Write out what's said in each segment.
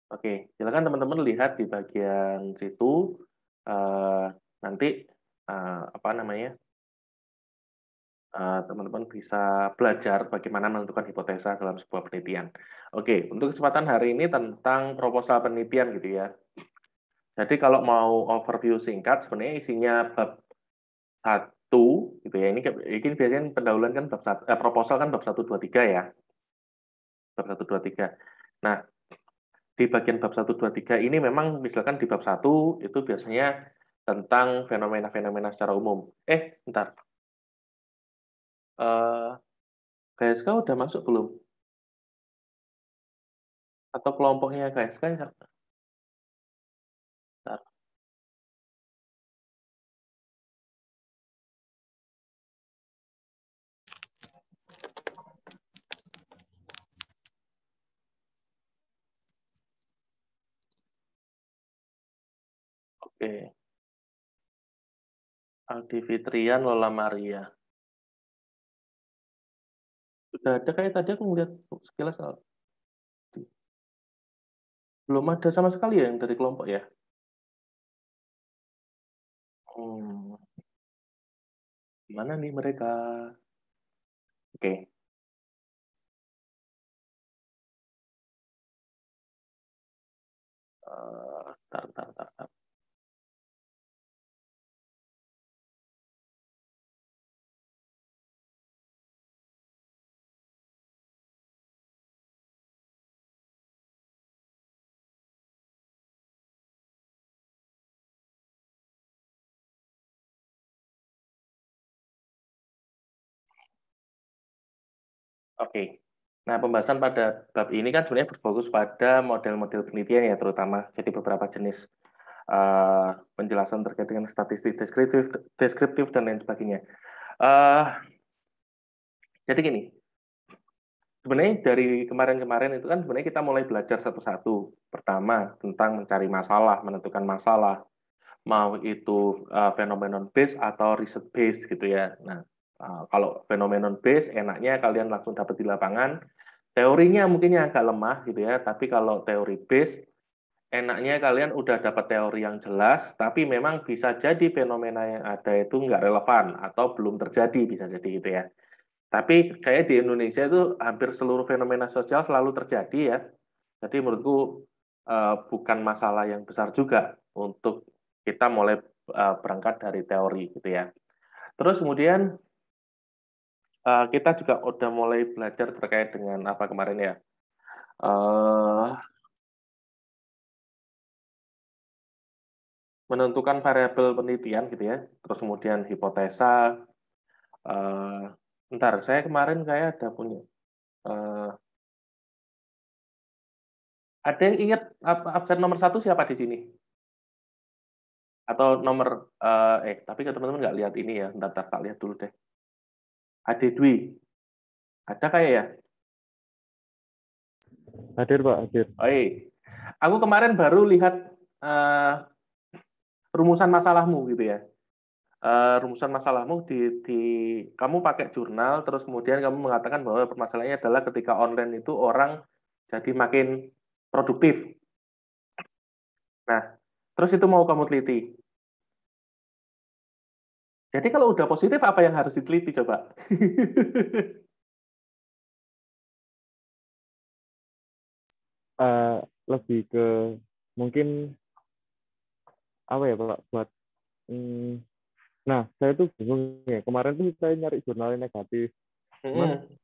Oke, silakan teman-teman lihat di bagian situ. Nanti apa namanya? Teman-teman bisa belajar bagaimana menentukan hipotesa dalam sebuah penelitian. Oke, untuk kesempatan hari ini tentang proposal penelitian gitu ya. Jadi kalau mau overview singkat, sebenarnya isinya bab 1 gitu ya. Ini biasanya pendahuluan kan bab 1, proposal kan bab 1, 2, 3 ya. Bab 1, 2, 3. Nah, di bagian bab 1, 2, 3 ini memang misalkan di bab 1 itu biasanya tentang fenomena-fenomena secara umum. Bentar. Eh, KSK udah masuk belum? Atau kelompoknya KSK? Bentar. Oke. Aldi Fitrian, Lola Maria. Sudah ada kayak tadi aku ngeliat sekilas. Belum ada sama sekali ya yang dari kelompok ya? Hmm, Gimana nih mereka? Oke. Tar, tar, tar, tar. Oke. Nah, pembahasan pada bab ini kan sebenarnya berfokus pada model-model penelitian ya, terutama. Jadi beberapa jenis penjelasan terkait dengan statistik deskriptif dan lain sebagainya. Eh, jadi gini, sebenarnya dari kemarin-kemarin itu kan sebenarnya kita mulai belajar satu-satu. Pertama, tentang mencari masalah, menentukan masalah. Mau itu phenomenon based atau research based gitu ya. Nah, kalau phenomenon based enaknya kalian langsung dapat di lapangan. Teorinya mungkin yang agak lemah gitu ya, tapi kalau teori based enaknya kalian udah dapat teori yang jelas, tapi memang bisa jadi fenomena yang ada itu nggak relevan atau belum terjadi, bisa jadi gitu ya. Tapi kayak di Indonesia itu hampir seluruh fenomena sosial selalu terjadi ya. Jadi menurutku bukan masalah yang besar juga untuk kita mulai berangkat dari teori gitu ya. Terus kemudian kita juga udah mulai belajar terkait dengan apa kemarin ya, eh, menentukan variabel penelitian gitu ya. Terus kemudian hipotesa. Bentar, saya kemarin kayak ada punya. eh, ada yang ingat absen nomor 1 siapa di sini? Atau nomor tapi ke teman-teman nggak lihat ini ya. Bentar, tak lihat dulu deh. Ade Dwi. Ada kayak ya? Hadir Pak, hadir. Oh, aku kemarin baru lihat eh, rumusan masalahmu gitu ya. Rumusan masalahmu di kamu pakai jurnal, terus kemudian kamu mengatakan bahwa permasalahannya adalah ketika online itu orang jadi makin produktif. Nah, terus itu mau kamu teliti. Jadi kalau udah positif apa yang harus diteliti coba? Eh, Lebih ke mungkin apa ya Pak buat hmm, nah saya tuh bingung ya kemarin tuh saya nyari jurnal yang negatif cuman Mm-mm.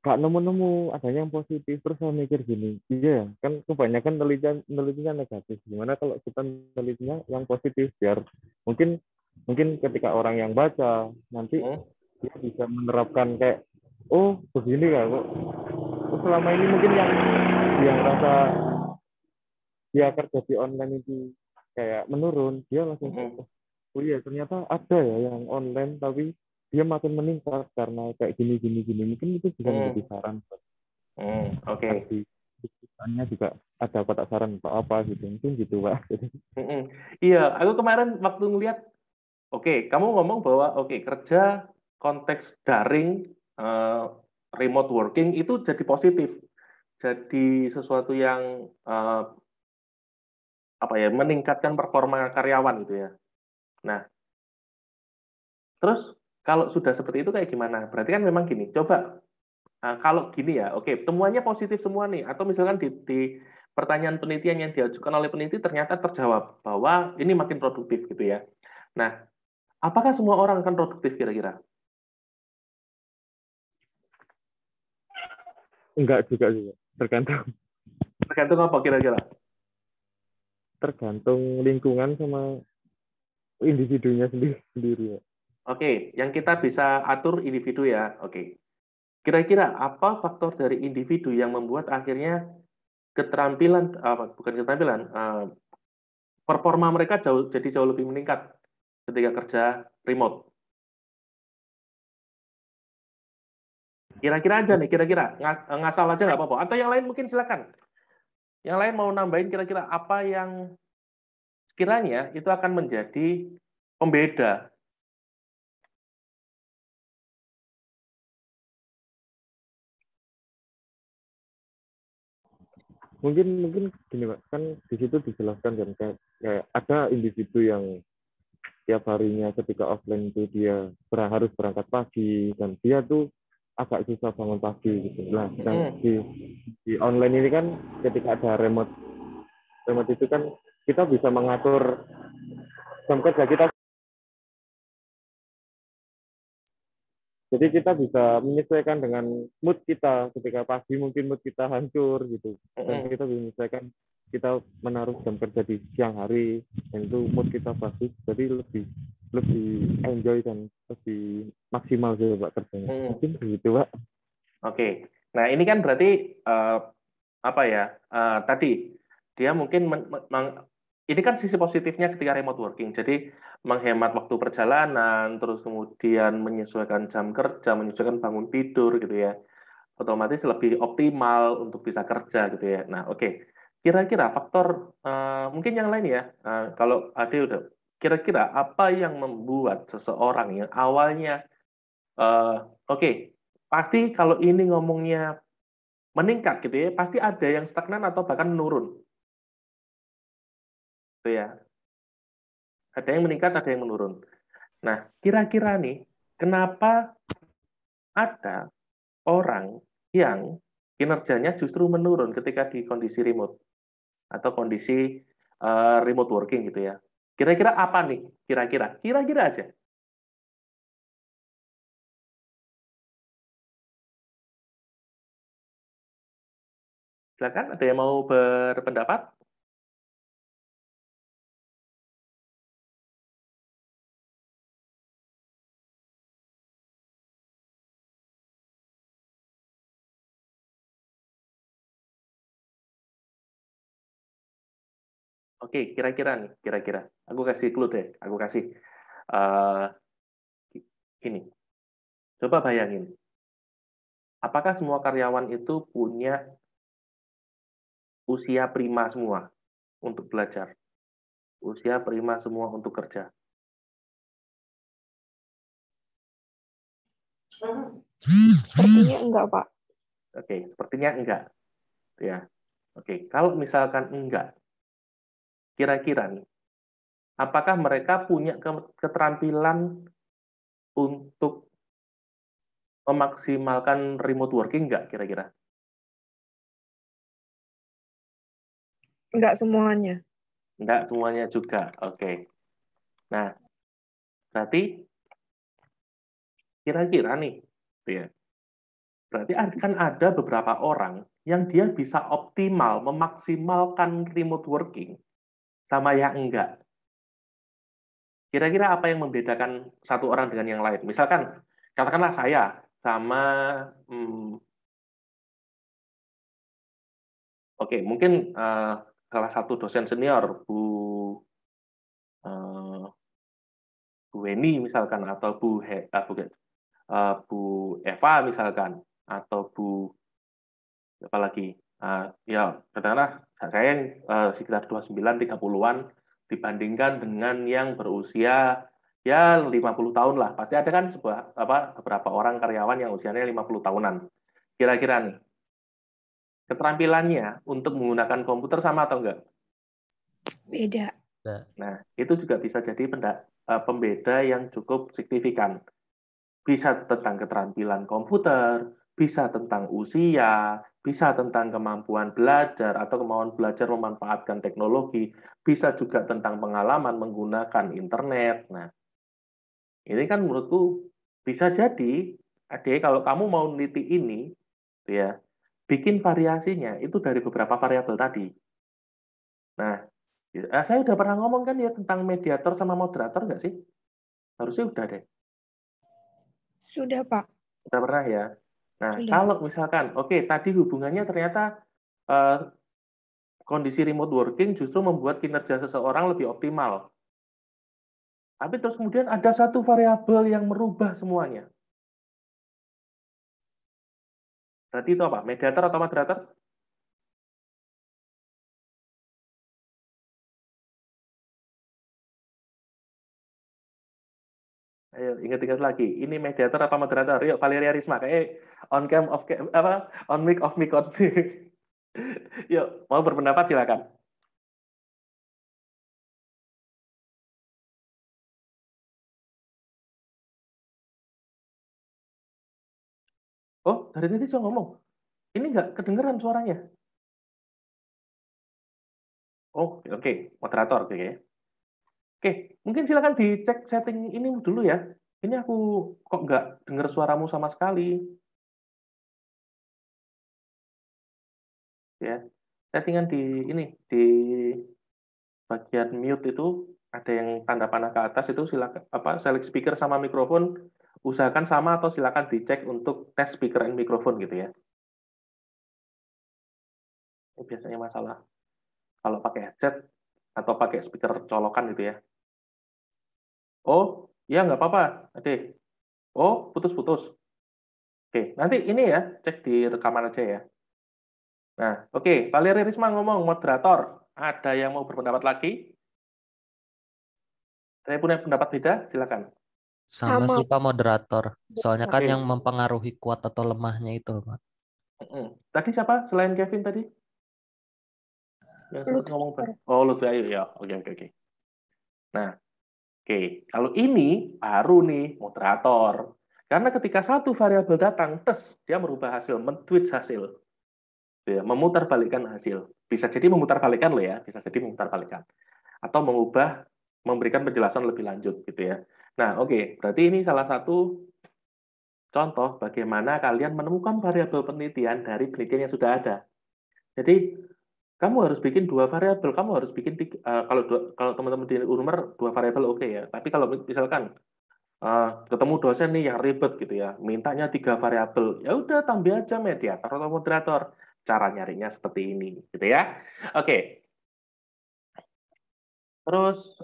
gak nemu-nemu adanya yang positif terus saya mikir gini iya kan kebanyakan penelitian negatif gimana kalau kita penelitiannya yang positif biar mungkin mungkin ketika orang yang baca nanti Mm. dia bisa menerapkan kayak oh begini ya kok. Oh, selama ini mungkin yang rasa dia kerja di online itu kayak menurun, dia langsung Mm-mm. oh iya ternyata ada ya yang online tapi dia makin meningkat karena kayak gini mungkin itu bisa menjadi Mm. saran Oke. di diskusinya juga ada kotak saran atau apa gitu mungkin gitu Pak. Mm-mm. Iya, aku kemarin waktu ngeliat, oke, kamu ngomong bahwa oke kerja konteks daring, eh, remote working itu jadi positif. jadi sesuatu yang meningkatkan performa karyawan gitu ya. Nah, terus kalau sudah seperti itu kayak gimana? Berarti kan memang gini, coba kalau gini ya, oke, temuannya positif semua nih, atau misalkan di pertanyaan penelitian yang diajukan oleh peneliti ternyata terjawab bahwa ini makin produktif gitu ya. Nah, apakah semua orang akan produktif kira-kira? Enggak juga juga. Tergantung Tergantung apa kira-kira? tergantung lingkungan sama individunya sendiri sendiri ya. Oke, yang kita bisa atur individu ya. Oke. Kira-kira apa faktor dari individu yang membuat akhirnya keterampilan bukan keterampilan performa mereka jadi jauh lebih meningkat ketika kerja remote. Kira-kira aja nih, kira-kira ngasal aja nggak apa-apa. Atau yang lain mungkin silakan. Yang lain mau nambahin kira-kira apa yang sekiranya itu akan menjadi pembeda. Mungkin gini Pak, kan di situ dijelaskan kan kayak ada individu yang tiap harinya ketika offline itu dia harus berangkat pagi dan dia tuh agak susah bangun pagi gitu. Nah, di online ini kan ketika ada remote itu kan kita bisa mengatur jam kerja kita. Jadi kita bisa menyesuaikan dengan mood kita ketika pagi mungkin mood kita hancur gitu. Dan kita bisa menyesuaikan kita menaruh jam kerja di siang hari dan itu mood kita bagus. Jadi lebih enjoy dan lebih maksimal sih Pak kerjanya. Mungkin begitu Pak. Oke. Nah, ini kan berarti tadi dia mungkin ini kan sisi positifnya ketika remote working. Jadi menghemat waktu perjalanan, terus kemudian menyesuaikan jam kerja, menyesuaikan bangun tidur gitu ya. Otomatis lebih optimal untuk bisa kerja gitu ya. Nah, oke. Kira-kira faktor mungkin yang lain ya. Kalau Ade udah kira-kira apa yang membuat seseorang yang awalnya oke, pasti kalau ini ngomongnya meningkat gitu ya, pasti ada yang stagnan atau bahkan menurun. Gitu ya. Ada yang meningkat, ada yang menurun. Nah, kira-kira nih, kenapa ada orang yang kinerjanya justru menurun ketika di kondisi remote atau kondisi remote working gitu ya. Kira-kira apa nih? Kira-kira, kira-kira aja. Silakan, ada yang mau berpendapat? Oke, kira-kira nih, kira-kira. Aku kasih clue deh, aku kasih uh, ini. Coba bayangin, apakah semua karyawan itu punya usia prima semua untuk belajar? Usia prima semua untuk kerja? Sepertinya enggak, Pak. Oke, sepertinya enggak. Ya, oke. Kalau misalkan enggak, kira-kira nih, apakah mereka punya keterampilan untuk memaksimalkan remote working enggak kira-kira? Enggak semuanya. Enggak semuanya juga. Oke. Nah, berarti kira-kira nih, ya, berarti akan ada beberapa orang yang dia bisa optimal memaksimalkan remote working sama yang enggak. Kira-kira apa yang membedakan satu orang dengan yang lain? Misalkan, katakanlah saya sama, oke, mungkin salah satu dosen senior, uh, Bu Weni misalkan, atau Bu Eva misalkan, atau Bu apa lagi? Ya, katakanlah saya yang sekitar 29, 30-an dibandingkan dengan yang berusia ya 50 tahun lah. Pasti ada kan beberapa orang karyawan yang usianya 50 tahunan. Kira-kira nih, keterampilannya untuk menggunakan komputer sama atau enggak? Beda. Nah, itu juga bisa jadi pembeda yang cukup signifikan. Bisa tentang keterampilan komputer, bisa tentang usia, bisa tentang kemampuan belajar atau kemampuan belajar memanfaatkan teknologi, bisa juga tentang pengalaman menggunakan internet. Nah, ini kan menurutku bisa jadi, adik, kalau kamu mau meneliti ini, ya, bikin variasinya itu dari beberapa variabel tadi. Nah, saya udah pernah ngomong kan ya tentang mediator sama moderator nggak sih? Harusnya udah deh. Sudah, Pak. Udah pernah ya. Nah, Sudah. kalau misalkan, oke, tadi hubungannya ternyata eh, kondisi remote working justru membuat kinerja seseorang lebih optimal. Tapi terus kemudian ada satu variabel yang merubah semuanya. Berarti itu apa? Mediator atau moderator? Ayo, ingat-ingat lagi. Ini mediator apa moderator? Yuk, Valeria Risma. Kayak on cam, off cam, apa? On mic, off mic, on. Yuk, mau berpendapat silakan. Oh, dari tadi saya ngomong. Ini nggak kedengeran suaranya. Oh, oke. Moderator, oke. Oke, mungkin silakan dicek setting ini dulu ya. Ini aku kok nggak dengar suaramu sama sekali. Ya, settingan di ini, di bagian mute itu ada yang tanda panah ke atas itu silakan apa select speaker sama mikrofon usahakan sama atau silakan dicek untuk tes speaker and mikrofon gitu ya. Ini biasanya masalah kalau pakai headset atau pakai speaker colokan gitu ya. Oh, ya nggak apa-apa, Ade. Oh, putus-putus. Oke, nanti ini ya, cek di rekaman aja ya. Nah, oke, Valeria Risma ngomong, moderator. Ada yang mau berpendapat lagi? Saya punya pendapat beda, silakan. Sama Sama. sih Pak moderator. Soalnya kan Oke. yang mempengaruhi kuat atau lemahnya itu, Pak. Tadi siapa selain Kevin tadi? Yang sempat ngomong Lutfi. oh Lutfi Ayu ya. Oke oke oke. Nah, oke. Kalau ini baru nih moderator. Karena ketika satu variabel datang, tes dia merubah hasil, men-tweet hasil. Ya, memutarbalikkan hasil. Bisa jadi memutarbalikkan loh ya, bisa jadi memutarbalikkan. Atau mengubah, memberikan penjelasan lebih lanjut gitu ya. Nah, oke. Berarti ini salah satu contoh bagaimana kalian menemukan variabel penelitian dari penelitian yang sudah ada. Jadi kamu harus bikin dua variabel, kamu harus bikin tiga, kalau teman-teman di Unmer dua variabel oke ya. Tapi kalau misalkan ketemu dosen nih yang ribet gitu ya, mintanya tiga variabel, ya udah tambah aja mediator atau moderator. Cara nyarinya seperti ini, gitu ya. Oke. Terus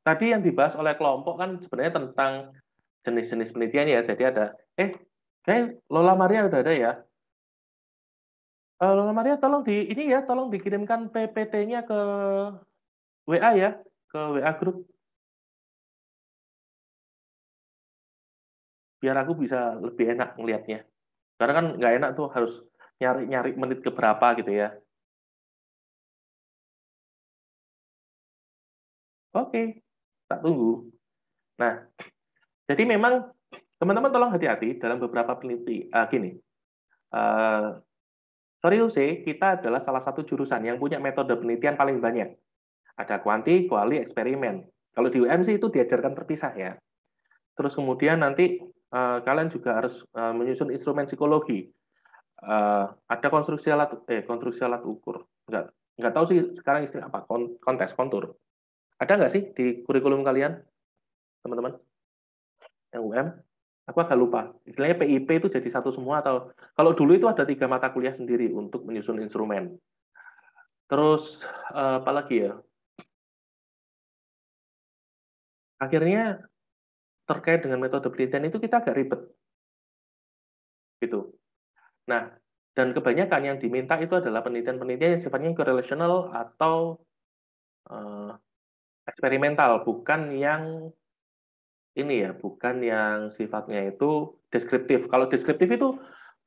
tadi yang dibahas oleh kelompok kan sebenarnya tentang jenis-jenis penelitian ya. Jadi ada, kayak Lola Maria udah ada ya. Lola Maria tolong ini ya, tolong dikirimkan PPT-nya ke WA ya, ke WA grup biar aku bisa lebih enak ngelihatnya. Karena kan nggak enak tuh harus nyari-nyari menit ke berapa gitu ya. Oke, tak tunggu. Nah, jadi memang teman-teman tolong hati-hati dalam beberapa peneliti. Gini, sorry to say, kita adalah salah satu jurusan yang punya metode penelitian paling banyak. Ada kuanti, kuali, eksperimen. Kalau di UM sih itu diajarkan terpisah ya. Terus kemudian nanti kalian juga harus menyusun instrumen psikologi. Ada konstruksi alat ukur. Nggak tahu sih sekarang istilah apa, konteks, kontur. Ada nggak sih di kurikulum kalian, teman-teman, yang UM? Aku agak lupa. Istilahnya PIP itu jadi satu semua atau kalau dulu itu ada 3 mata kuliah sendiri untuk menyusun instrumen. Terus apa lagi ya? Akhirnya terkait dengan metode penelitian itu kita agak ribet, gitu. Nah, dan kebanyakan yang diminta itu adalah penelitian-penelitian yang sifatnya correlational atau eksperimental, bukan yang ini ya, bukan yang sifatnya itu deskriptif. Kalau deskriptif itu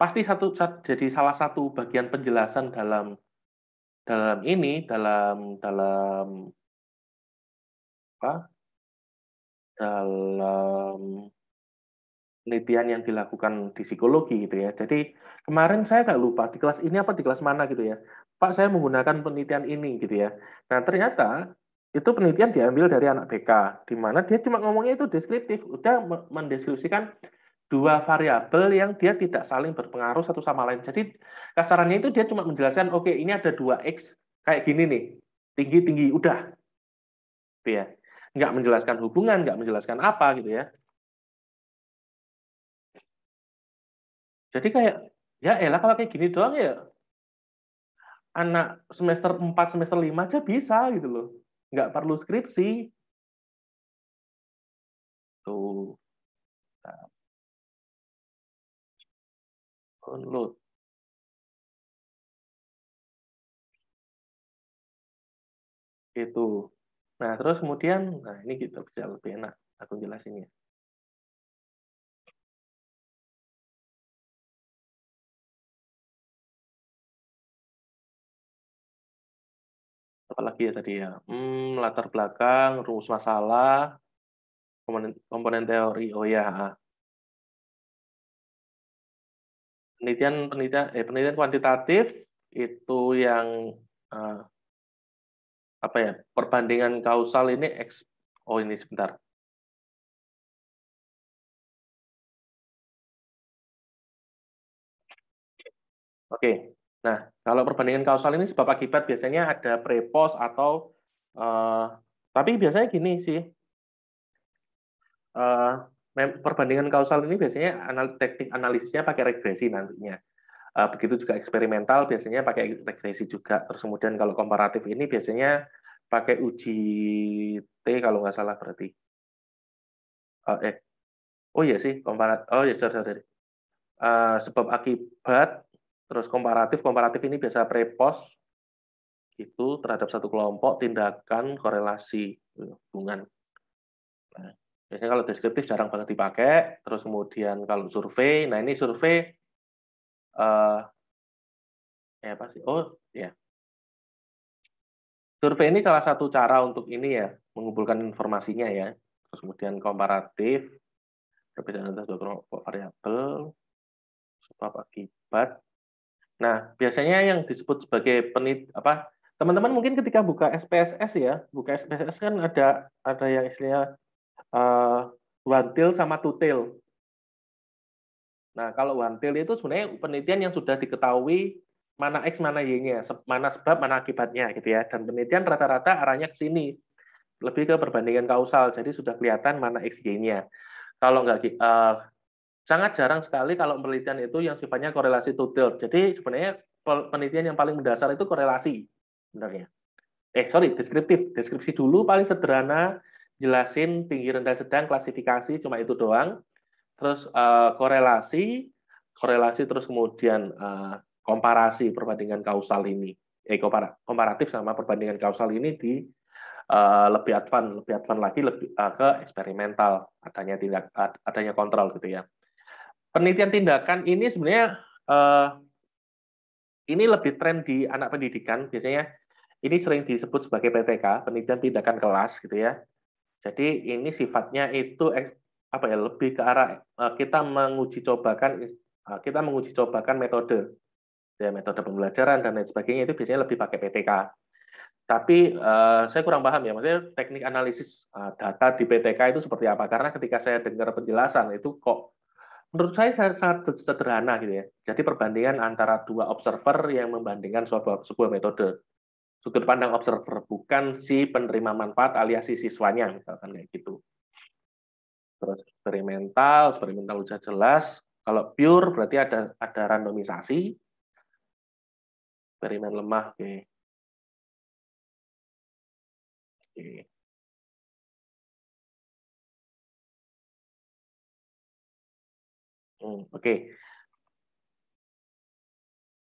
pasti jadi salah satu bagian penjelasan dalam apa? Dalam penelitian yang dilakukan di psikologi gitu ya. Jadi kemarin saya nggak lupa di kelas ini apa di kelas mana gitu ya. Pak, saya menggunakan penelitian ini gitu ya. Nah, ternyata itu penelitian diambil dari anak BK, di mana dia cuma ngomongnya itu deskriptif, udah mendeskripsikan dua variabel yang dia tidak saling berpengaruh satu sama lain. Jadi kasarannya itu dia cuma menjelaskan, oke, ini ada 2X kayak gini nih, tinggi-tinggi, udah. Gitu ya. Nggak menjelaskan hubungan, nggak menjelaskan apa gitu ya. Jadi kayak, ya elah kalau kayak gini doang ya, anak semester 4, semester 5 aja bisa gitu loh. Nggak perlu skripsi. Tuh, download. Itu. Nah, terus kemudian, nah ini kita bisa lebih enak aku jelasinnya. Apalagi ya tadi ya, latar belakang, rumus masalah, komponen teori. Oh ya, penelitian kuantitatif itu yang apa ya, perbandingan kausal ini oh ini sebentar. Oke. Nah, kalau perbandingan kausal ini sebab akibat biasanya ada prepos atau tapi biasanya gini sih. Perbandingan kausal ini biasanya teknik analisisnya pakai regresi nantinya. Begitu juga eksperimental biasanya pakai regresi juga. Terus kemudian kalau komparatif ini biasanya pakai uji T kalau nggak salah berarti. Oh iya sih, oh iya, sorry. Sebab akibat, terus komparatif ini biasa prepos itu terhadap satu kelompok, tindakan, korelasi, hubungan. Nah, biasanya kalau deskriptif jarang banget dipakai, terus kemudian kalau survei, nah ini survei, apa sih? Oh ya, survei ini salah satu cara untuk ini ya, mengumpulkan informasinya ya, terus kemudian komparatif, perbedaan antara dua kelompok variabel, sebab akibat. Nah, biasanya yang disebut sebagai teman-teman mungkin ketika buka SPSS ya, buka SPSS kan ada yang istilahnya one tail sama two tail. Nah, kalau one tail itu sebenarnya penelitian yang sudah diketahui mana X, mana Y-nya, mana sebab, mana akibatnya gitu ya. Dan penelitian rata-rata arahnya ke sini, lebih ke perbandingan kausal, jadi sudah kelihatan mana X, Y-nya. Kalau nggak, sangat jarang sekali kalau penelitian itu yang sifatnya korelasi two tail. Jadi sebenarnya penelitian yang paling mendasar itu korelasi sebenarnya. Deskriptif. Deskripsi dulu paling sederhana, jelasin tinggi, rendah, sedang, klasifikasi, cuma itu doang. Terus korelasi terus kemudian komparasi perbandingan kausal ini. Komparatif sama perbandingan kausal ini di lebih advance lagi ke eksperimental, adanya kontrol gitu ya. Penelitian tindakan ini sebenarnya ini lebih tren di anak pendidikan, biasanya ini sering disebut sebagai PTK, penelitian tindakan kelas gitu ya. Jadi ini sifatnya itu apa ya, lebih ke arah kita menguji cobakan metode, ya, metode pembelajaran dan lain sebagainya, itu biasanya lebih pakai PTK. Tapi saya kurang paham ya, maksudnya teknik analisis data di PTK itu seperti apa? Karena ketika saya dengar penjelasan itu kok menurut saya sangat sederhana gitu ya. Jadi perbandingan antara dua observer yang membandingkan sebuah metode. Sudut pandang observer, bukan si penerima manfaat alias si siswanya, misalkan kayak gitu. Terus eksperimental sudah jelas. Kalau pure berarti ada randomisasi. Eksperimen lemah, oke. Oke.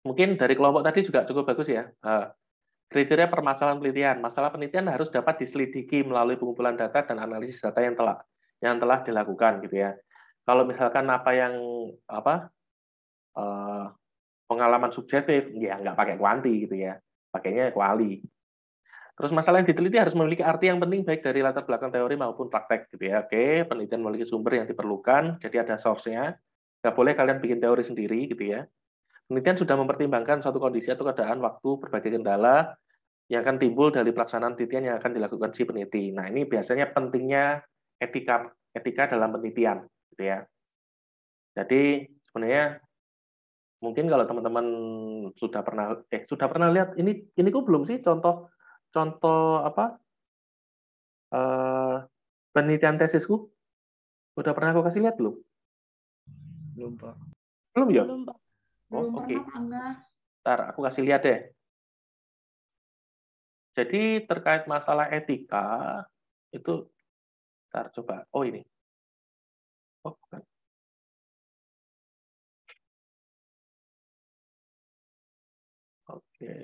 Mungkin dari kelompok tadi juga cukup bagus ya. Kriteria permasalahan penelitian. Masalah penelitian harus dapat diselidiki melalui pengumpulan data dan analisis data yang telah dilakukan gitu ya. Kalau misalkan pengalaman subjektif, ya nggak pakai kuanti gitu ya, pakainya kuali. Terus masalah yang diteliti harus memiliki arti yang penting baik dari latar belakang teori maupun praktek gitu ya. Oke, penelitian memiliki sumber yang diperlukan, jadi ada source-nya. Nggak boleh kalian bikin teori sendiri gitu ya. Penelitian sudah mempertimbangkan suatu kondisi atau keadaan waktu berbagai kendala yang akan timbul dari pelaksanaan penelitian yang akan dilakukan si peneliti. Nah, ini biasanya pentingnya etika dalam penelitian gitu ya. Jadi sebenarnya mungkin kalau teman-teman sudah pernah lihat ini kok belum sih contoh apa penelitian tesisku udah pernah aku kasih lihat belum? Belum, Pak. Belum ya? Belum, Pak. Oh, Belum oke. pernah, Pak, enggak. Ntar aku kasih lihat deh. Jadi terkait masalah etika itu, ntar coba. Oh ini. Oh bukan. Oke.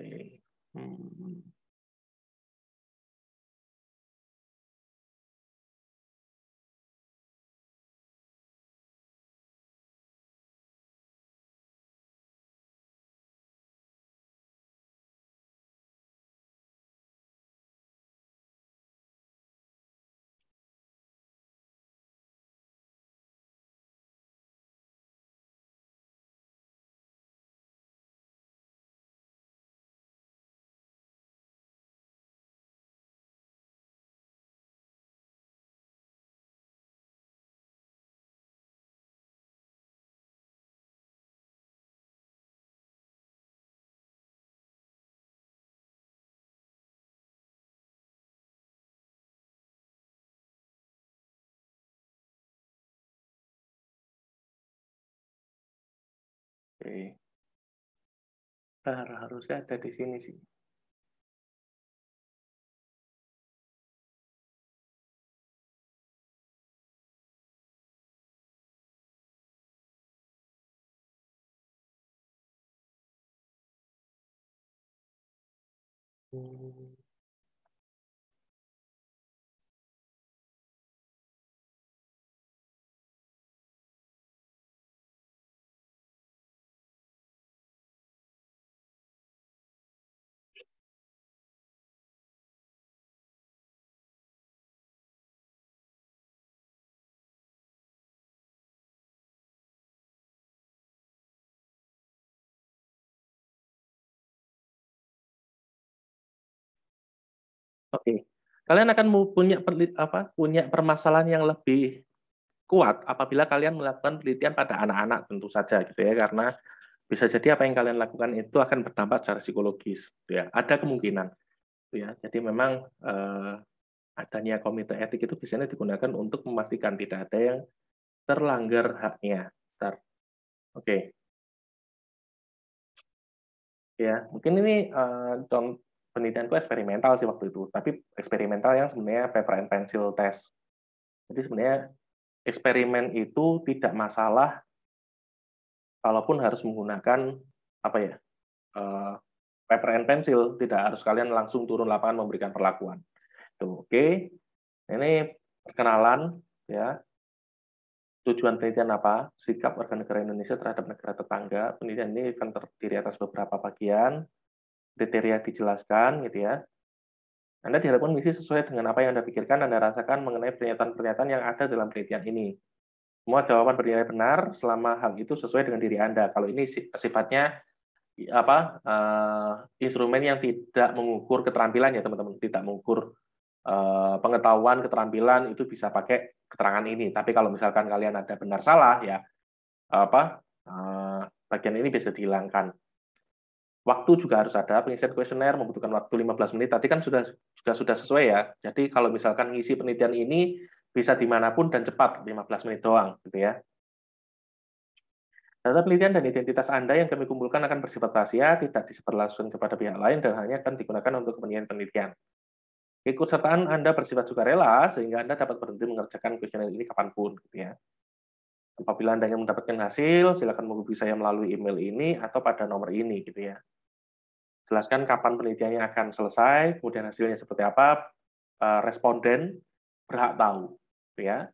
Oke. Harusnya ada di sini sih. Oke. Kalian akan punya permasalahan yang lebih kuat apabila kalian melakukan penelitian pada anak-anak tentu saja gitu ya, karena bisa jadi apa yang kalian lakukan itu akan berdampak secara psikologis gitu ya. Ada kemungkinan gitu ya. Jadi memang adanya komite etik itu biasanya digunakan untuk memastikan tidak ada yang terlanggar haknya. Oke. Ya, mungkin ini contoh penelitianku eksperimental sih waktu itu, tapi eksperimental yang sebenarnya paper and pencil test. Jadi sebenarnya eksperimen itu tidak masalah kalaupun harus menggunakan apa ya paper and pencil, tidak harus kalian langsung turun lapangan memberikan perlakuan. Tuh, oke. Ini perkenalan ya. Tujuan penelitian apa? Sikap warga negara Indonesia terhadap negara tetangga. Penelitian ini akan terdiri atas beberapa bagian. Kriteria dijelaskan gitu ya. Anda diharapkan misi sesuai dengan apa yang Anda pikirkan, Anda rasakan mengenai pernyataan-pernyataan yang ada dalam penelitian ini. Semua jawaban bernilai benar selama hal itu sesuai dengan diri Anda. Kalau ini sifatnya instrumen yang tidak mengukur keterampilan ya teman-teman, tidak mengukur pengetahuan, keterampilan, itu bisa pakai keterangan ini. Tapi kalau misalkan kalian ada benar salah ya bagian ini bisa dihilangkan. Waktu juga harus ada, pengisian kuesioner membutuhkan waktu 15 menit. Tadi kan sudah sesuai ya. Jadi kalau misalkan ngisi penelitian ini bisa dimanapun dan cepat, 15 menit doang gitu ya. Data penelitian dan identitas Anda yang kami kumpulkan akan bersifat rahasia, tidak disebarluaskan kepada pihak lain, dan hanya akan digunakan untuk kepentingan penelitian. Keikutsertaan Anda bersifat sukarela, sehingga Anda dapat berhenti mengerjakan kuesioner ini kapanpun. Gitu ya. Apabila Anda ingin mendapatkan hasil, silakan menghubungi saya melalui email ini atau pada nomor ini. Gitu ya. Jelaskan kapan penelitiannya akan selesai, kemudian hasilnya seperti apa, responden berhak tahu. Gitu ya.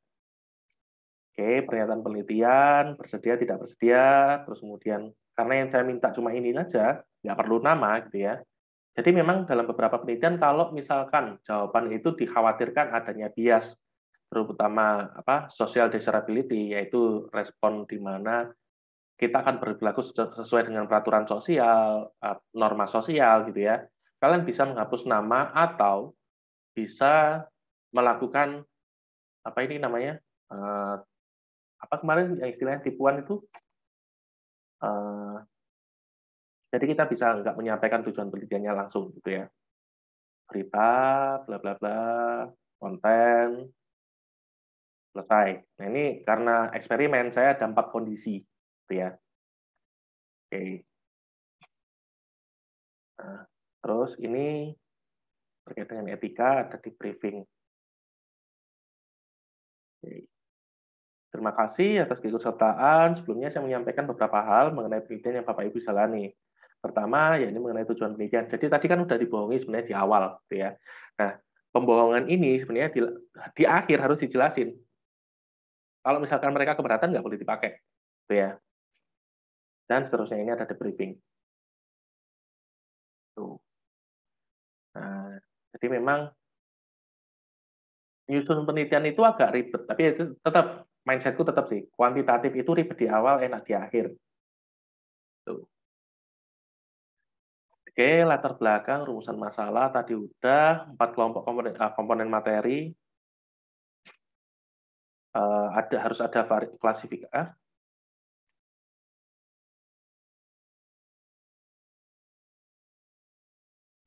Oke, pernyataan penelitian, bersedia, tidak bersedia, terus kemudian, karena yang saya minta cuma ini saja, nggak perlu nama, gitu ya. Jadi memang dalam beberapa penelitian, kalau misalkan jawaban itu dikhawatirkan adanya bias, terutama social desirability, yaitu respon di mana kita akan berlaku sesuai dengan peraturan sosial, norma sosial, gitu ya. Kalian bisa menghapus nama atau bisa melakukan, apa ini namanya, apa kemarin yang istilahnya tipuan itu, jadi kita bisa nggak menyampaikan tujuan penelitiannya langsung gitu ya, berita bla bla bla, konten, selesai. Nah ini karena eksperimen saya ada 4 kondisi gitu ya. Oke. Nah, terus ini terkait dengan etika ada di briefing. Oke. Terima kasih atas keikutsertaan. Sebelumnya saya menyampaikan beberapa hal mengenai penelitian yang Bapak Ibu jalani. Pertama, ya ini mengenai tujuan penelitian. Jadi tadi kan udah dibohongi sebenarnya di awal, gitu ya. Nah, pembohongan ini sebenarnya di akhir harus dijelasin. Kalau misalkan mereka keberatan, nggak boleh dipakai, gitu ya. Dan seterusnya ini ada debriefing. Tuh. Nah, jadi memang nyusun penelitian itu agak ribet, tapi itu tetap mindsetku tetap sih kuantitatif itu ribet di awal, enak di akhir. Tuh. Oke, latar belakang, rumusan masalah tadi udah 4 kelompok komponen materi. Harus ada klasifikasi.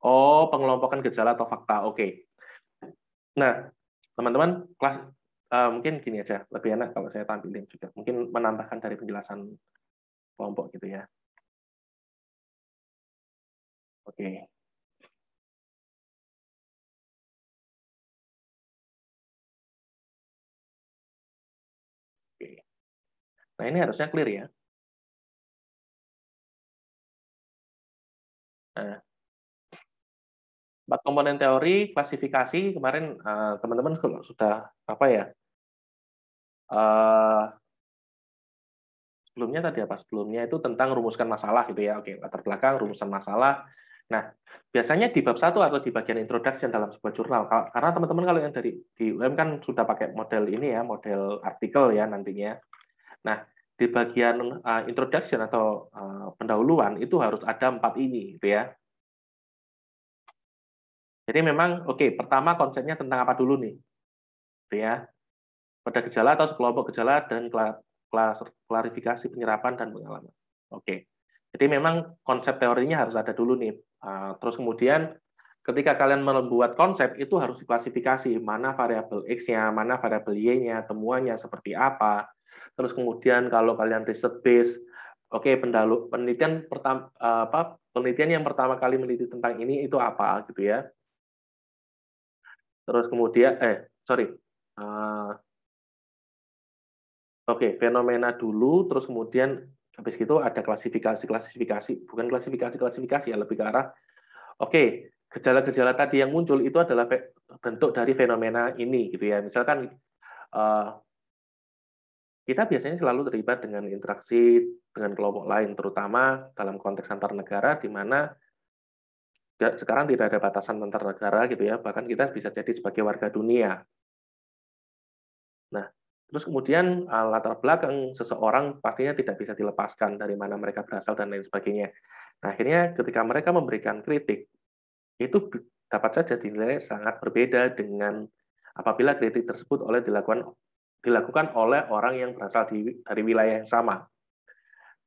Oh, pengelompokan gejala atau fakta. Oke. Nah, teman-teman mungkin gini aja, lebih enak kalau saya tampilin juga. Mungkin menambahkan dari penjelasan kelompok gitu ya. Oke. Oke. Nah, ini harusnya clear ya. Nah, 4 komponen teori, klasifikasi, kemarin teman-teman kalau sudah apa ya, sebelumnya tadi apa? Sebelumnya itu tentang rumuskan masalah gitu ya. Oke, latar belakang, rumusan masalah. Nah, biasanya di bab 1 atau di bagian introduction dalam sebuah jurnal, karena teman-teman kalau yang dari di UM kan sudah pakai model ini ya, model artikel ya nantinya. Nah, di bagian introduction atau pendahuluan itu harus ada 4 ini gitu ya. Jadi memang oke, pertama konsepnya tentang apa dulu nih? Gitu ya. Pada gejala atau sekelompok gejala dan klarifikasi penyerapan dan pengalaman. Oke. Jadi memang konsep teorinya harus ada dulu nih. Terus kemudian ketika kalian membuat konsep itu harus diklasifikasi mana variabel X-nya, mana variabel Y-nya, temuannya seperti apa. Terus kemudian kalau kalian riset base, oke, penelitian yang pertama kali meneliti tentang ini itu apa gitu ya. Terus kemudian oke, fenomena dulu, terus kemudian habis itu ada klasifikasi, bukan klasifikasi ya, lebih ke arah, oke, gejala-gejala tadi yang muncul itu adalah bentuk dari fenomena ini, gitu ya. Misalkan kita biasanya selalu terlibat dengan interaksi dengan kelompok lain, terutama dalam konteks antar negara, di mana sekarang tidak ada batasan antar negara, gitu ya. Bahkan kita bisa jadi sebagai warga dunia. Nah, terus kemudian latar belakang seseorang pastinya tidak bisa dilepaskan dari mana mereka berasal dan lain sebagainya. Nah, akhirnya ketika mereka memberikan kritik, itu dapat saja dinilai sangat berbeda dengan apabila kritik tersebut dilakukan oleh orang yang berasal dari wilayah yang sama.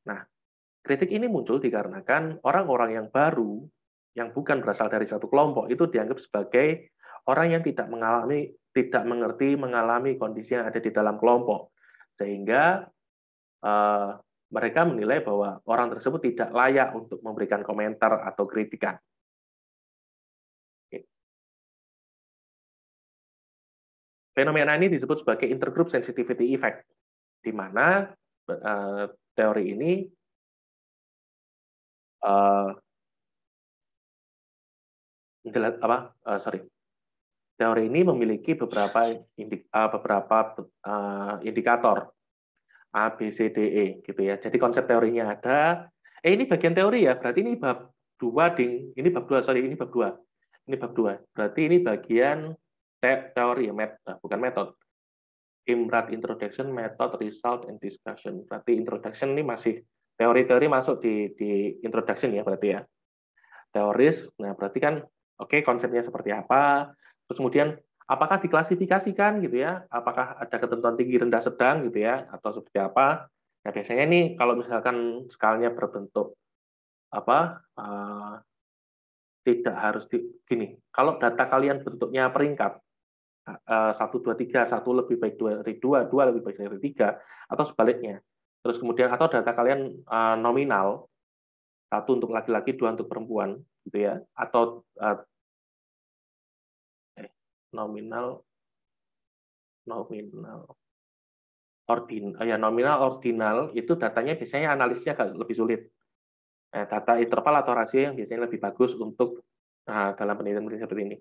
Nah, kritik ini muncul dikarenakan orang-orang yang baru, yang bukan berasal dari satu kelompok, itu dianggap sebagai orang yang tidak mengerti, mengalami kondisi yang ada di dalam kelompok. Sehingga mereka menilai bahwa orang tersebut tidak layak untuk memberikan komentar atau kritikan. Fenomena ini disebut sebagai intergroup sensitivity effect, di mana teori ini teori ini memiliki beberapa indikator A, B, C, D, E gitu ya. Jadi konsep teorinya ada. Ini bagian teori ya. Berarti ini bab 2 ding. Ini bab 2, sorry, ini bab 2. Ini bab 2. Berarti ini bagian teori ya, bukan metode. IMRAD introduction, method, result, and discussion. Berarti introduction ini masih teori-teori masuk di introduction ya berarti ya. Teoris, nah berarti kan oke, konsepnya seperti apa, terus kemudian apakah diklasifikasikan gitu ya, apakah ada ketentuan tinggi, rendah, sedang gitu ya, atau seperti apa. Nah biasanya nih kalau misalkan skalanya berbentuk apa, tidak harus gini, kalau data kalian bentuknya peringkat, 1, 2, 3, 1 lebih baik dari 2, 2 lebih baik dari 3, atau sebaliknya. Terus kemudian, atau data kalian nominal, 1 untuk laki-laki, 2 untuk perempuan, gitu ya, atau nominal ordinal itu datanya biasanya analisisnya agak lebih sulit. Data interval atau rasio yang biasanya lebih bagus untuk dalam penelitian seperti ini.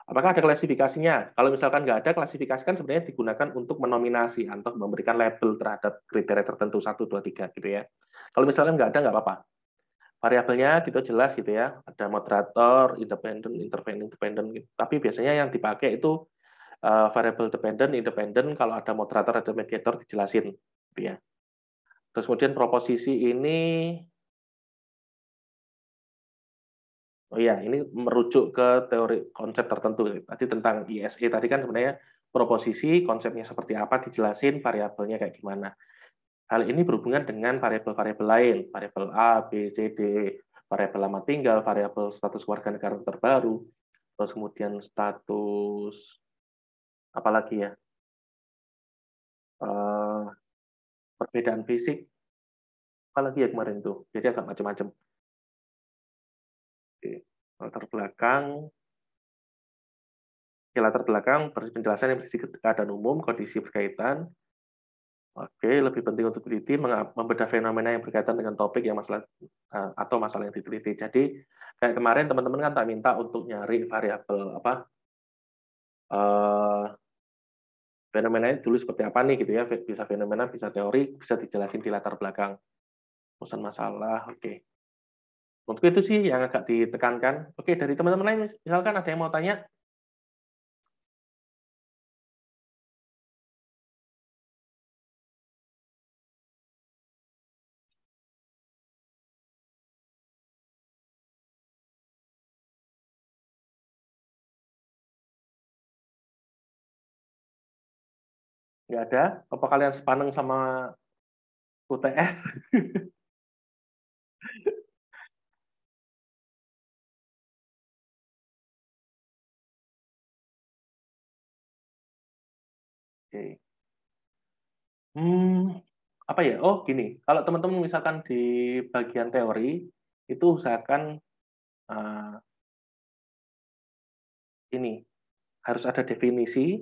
Apakah ada klasifikasinya? Kalau misalkan nggak ada, klasifikasi kan sebenarnya digunakan untuk menominasi atau memberikan label terhadap kriteria tertentu 1, 2, 3 gitu ya. Kalau misalkan nggak ada, nggak apa-apa. Variabelnya gitu jelas gitu ya. Ada moderator, independen, independen gitu. Tapi biasanya yang dipakai itu variabel dependent, independen. Kalau ada moderator, ada mediator dijelasin gitu ya. Terus kemudian proposisi ini, oh iya, ini merujuk ke teori konsep tertentu. Tadi tentang ISE tadi kan sebenarnya proposisi, konsepnya seperti apa, dijelasin, variabelnya kayak gimana. Hal ini berhubungan dengan variabel-variabel lain, variabel A, B, C, D, variabel lama tinggal, variabel status warga negara terbaru, terus kemudian status apalagi ya, perbedaan fisik, apalagi ya kemarin tuh, jadi agak macam-macam. Latar belakang, penjelasan yang berisi keadaan umum, kondisi berkaitan. Oke, lebih penting untuk teliti membedah fenomena yang berkaitan dengan topik yang masalah atau masalah yang diteliti. Jadi kayak kemarin teman-teman kan tak minta untuk nyari variabel apa fenomenanya dulu seperti apa nih gitu ya, bisa fenomena, bisa teori, bisa dijelasin di latar belakang urusan masalah. Oke. Untuk itu sih yang agak ditekankan. Oke, dari teman-teman lain misalkan ada yang mau tanya. Nggak ada? Apa kalian sepaneng sama UTS? Oke. Apa ya? Oh, gini. Kalau teman-teman misalkan di bagian teori, itu usahakan ini, harus ada definisi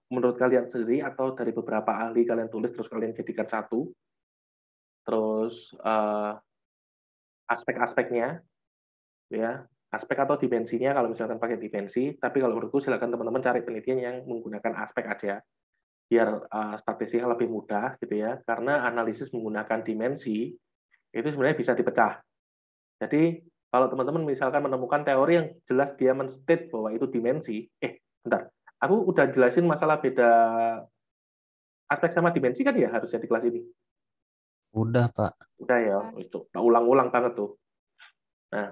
menurut kalian sendiri atau dari beberapa ahli kalian tulis, terus kalian jadikan satu. Terus aspek-aspeknya, ya, aspek atau dimensinya kalau misalkan pakai dimensi, tapi kalau menurutku silakan teman-teman cari penelitian yang menggunakan aspek aja, biar statistiknya lebih mudah gitu ya, karena analisis menggunakan dimensi itu sebenarnya bisa dipecah. Jadi kalau teman-teman misalkan menemukan teori yang jelas dia men-state bahwa itu dimensi, bentar, aku udah jelasin masalah beda aspek sama dimensi kan ya harusnya di kelas ini. Udah, Pak. Udah ya, itu ulang-ulang banget tuh. Nah,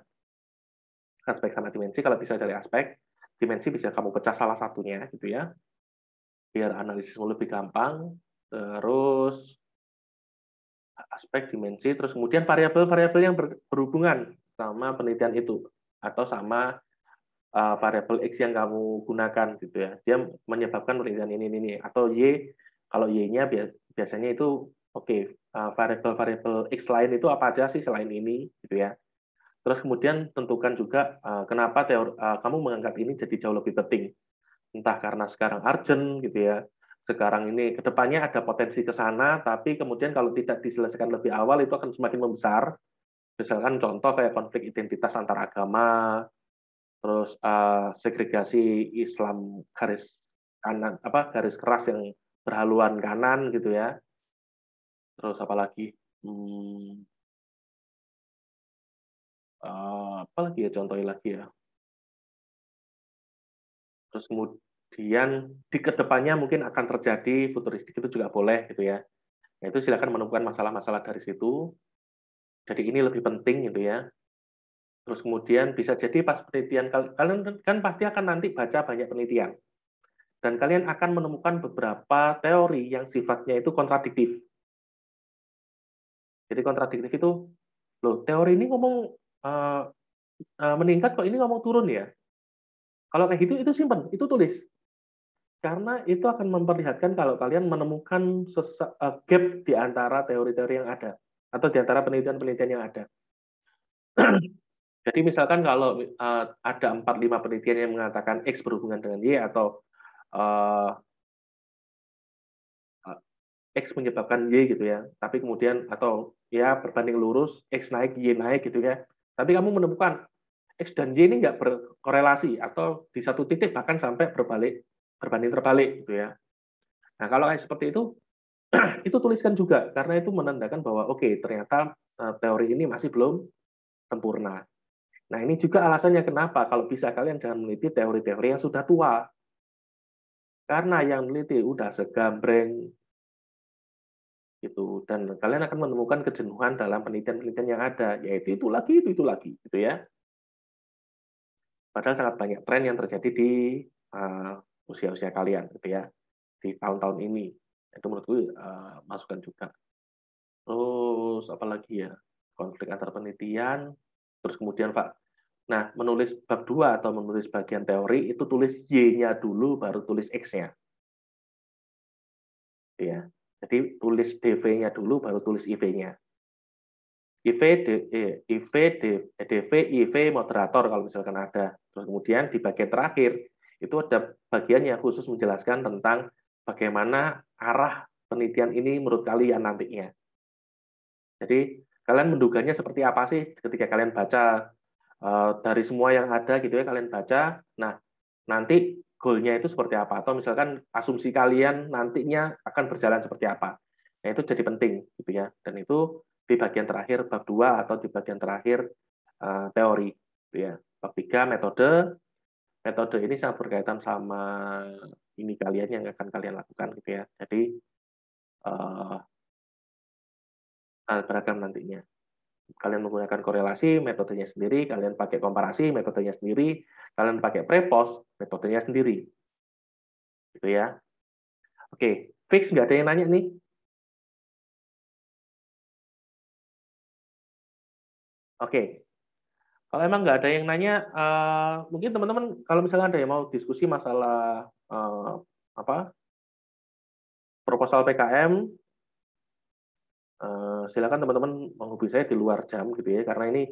aspek sama dimensi, kalau bisa cari aspek, dimensi bisa kamu pecah salah satunya gitu ya, biar analisismu lebih gampang. Terus aspek, dimensi, terus kemudian variabel-variabel yang berhubungan sama penelitian itu atau sama variabel X yang kamu gunakan gitu ya. Dia menyebabkan penelitian ini atau Y, kalau Y-nya biasanya itu variabel-variabel X lain itu apa aja sih selain ini gitu ya. Terus kemudian tentukan juga kenapa kamu mengangkat ini jadi jauh lebih penting. Entah karena sekarang urgent gitu ya. Sekarang ini kedepannya ada potensi ke sana, tapi kemudian kalau tidak diselesaikan lebih awal itu akan semakin membesar. Misalkan contoh kayak konflik identitas antar agama, terus segregasi Islam garis kanan, garis keras yang berhaluan kanan gitu ya. Terus apa lagi? Apa lagi ya, contohnya lagi ya. Terus kemudian di kedepannya mungkin akan terjadi futuristik itu juga boleh gitu ya. Nah, itu silakan menemukan masalah-masalah dari situ. Jadi ini lebih penting gitu ya. Terus kemudian bisa jadi pas penelitian kalian kan pasti akan nanti baca banyak penelitian. Dan kalian akan menemukan beberapa teori yang sifatnya itu kontradiktif. Jadi kontradiktif itu, loh teori ini ngomong meningkat kok ini ngomong turun ya. Kalau kayak gitu itu simpen, itu tulis. Karena itu akan memperlihatkan kalau kalian menemukan gap di antara teori-teori yang ada atau di antara penelitian-penelitian yang ada. Jadi misalkan kalau ada 4-5 penelitian yang mengatakan X berhubungan dengan Y atau X menyebabkan Y gitu ya, tapi kemudian atau ya berbanding lurus X naik Y naik gitu ya, tapi kamu menemukan X dan Y ini nggak berkorelasi atau di satu titik bahkan sampai berbanding terbalik gitu ya. Nah kalau kayak seperti itu tuliskan juga karena itu menandakan bahwa oke, ternyata teori ini masih belum sempurna. Nah ini juga alasannya kenapa kalau bisa kalian jangan meneliti teori-teori yang sudah tua, karena yang meneliti udah segambreng gitu, dan kalian akan menemukan kejenuhan dalam penelitian-penelitian yang ada, yaitu itu lagi gitu ya. Padahal sangat banyak tren yang terjadi di usia-usia kalian gitu ya, di tahun-tahun ini. Itu menurutku masukan juga. Terus apalagi ya, konflik antar penelitian, terus kemudian Pak, nah menulis bab 2 atau menulis bagian teori itu tulis Y-nya dulu baru tulis X-nya. Ya. Jadi tulis DV-nya dulu baru tulis IV-nya. IV, DV, IV, moderator kalau misalkan ada. Terus kemudian di bagian terakhir itu ada bagian yang khusus menjelaskan tentang bagaimana arah penelitian ini menurut kalian nantinya. Jadi kalian menduganya seperti apa sih ketika kalian baca dari semua yang ada gitu ya, kalian baca. Nah, nanti goalnya itu seperti apa atau misalkan asumsi kalian nantinya akan berjalan seperti apa. Nah, itu jadi penting gitu ya. Dan itu di bagian terakhir bab 2 atau di bagian terakhir teori gitu ya. Bab 3 metode. Metode ini sangat berkaitan sama ini kalian yang akan kalian lakukan gitu ya. Jadi beragam nantinya. Kalian menggunakan korelasi, metodenya sendiri, kalian pakai komparasi, metodenya sendiri, kalian pakai prepost, metodenya sendiri. Gitu ya. Oke, fix nggak ada yang nanya nih? Oke, kalau emang nggak ada yang nanya, mungkin teman-teman kalau misalnya ada yang mau diskusi masalah proposal PKM, silakan teman-teman menghubungi saya di luar jam gitu ya, karena ini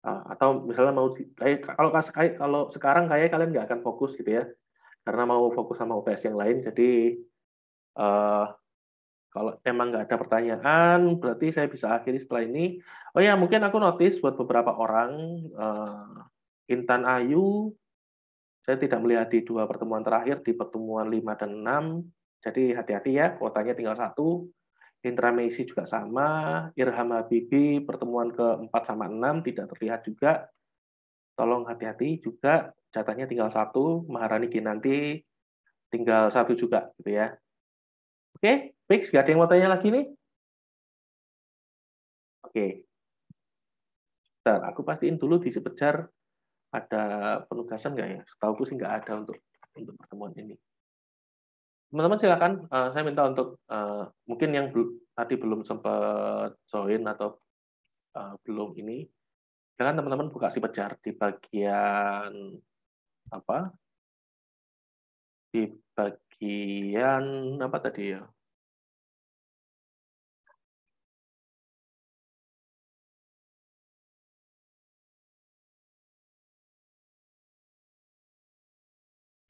atau misalnya mau kalau sekarang kayak kalian nggak akan fokus gitu ya, karena mau fokus sama UTS yang lain, jadi kalau emang nggak ada pertanyaan, berarti saya bisa akhiri setelah ini. Oh ya, mungkin aku notice buat beberapa orang, Intan Ayu, saya tidak melihat di 2 pertemuan terakhir, di pertemuan 5 dan 6. Jadi hati-hati ya, kuotanya tinggal 1. Indra Meisi juga sama, Irham Habibi pertemuan ke-4 sama 6 tidak terlihat juga. Tolong hati-hati juga, jatahnya tinggal 1, Maharani Kinanti tinggal 1 juga gitu ya. Oke, fix, nggak ada yang mau tanya lagi nih? Oke. Bentar, aku pastiin dulu di Sepejar ada penugasan nggak ya? Setahuku sih nggak ada untuk pertemuan ini. Teman-teman silakan, saya minta untuk mungkin yang tadi belum sempat join atau belum ini, silakan teman-teman buka Sepejar di bagian apa? Di bagian apa tadi ya?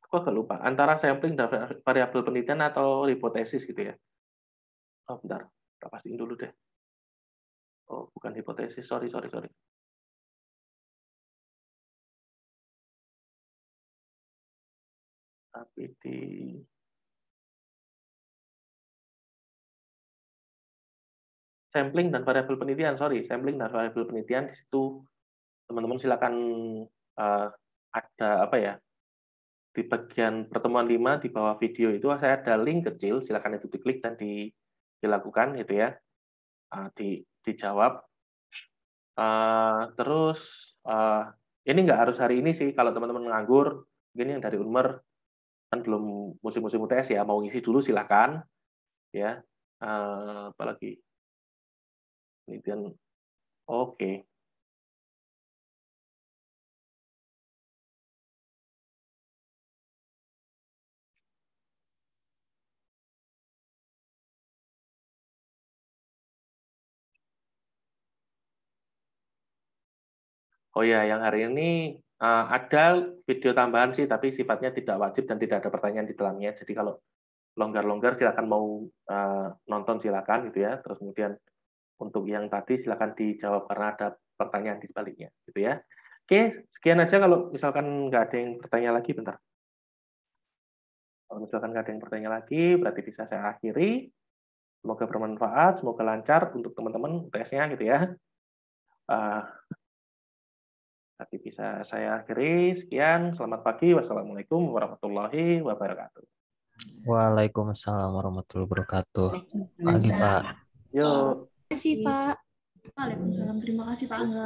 Aku agak lupa. Antara sampling dan variabel penelitian atau hipotesis gitu ya. Oh, bentar. Kita pastiin dulu deh. Oh, bukan hipotesis. Sorry. Tapi di sampling dan variabel penelitian, sampling dan variabel penelitian di situ teman-teman silakan ada apa ya, di bagian pertemuan 5 di bawah video itu saya ada link kecil, silakan itu diklik dan dilakukan gitu ya, dijawab. Terus ini nggak harus hari ini sih, kalau teman-teman nganggur, mungkin yang dari Unmer kan belum musim-musim UTS ya, mau ngisi dulu silakan ya. Apalagi penelitian, oke. Oh ya, yang hari ini ada video tambahan sih, tapi sifatnya tidak wajib dan tidak ada pertanyaan di dalamnya. Jadi kalau longgar-longgar silakan mau nonton silakan gitu ya. Terus kemudian untuk yang tadi silakan dijawab karena ada pertanyaan di baliknya gitu ya. Oke, sekian aja kalau misalkan nggak ada yang bertanya lagi, bentar. Kalau misalkan nggak ada yang bertanya lagi, berarti bisa saya akhiri. Semoga bermanfaat, semoga lancar untuk teman-teman UTS-nya gitu ya. Tapi bisa saya akhiri. Sekian, selamat pagi. Wassalamualaikum warahmatullahi wabarakatuh. Waalaikumsalam warahmatullahi wabarakatuh. Pagi, Pak. Yuk. Terima kasih, Pak. Waalaikumsalam. Terima kasih Pak Angga.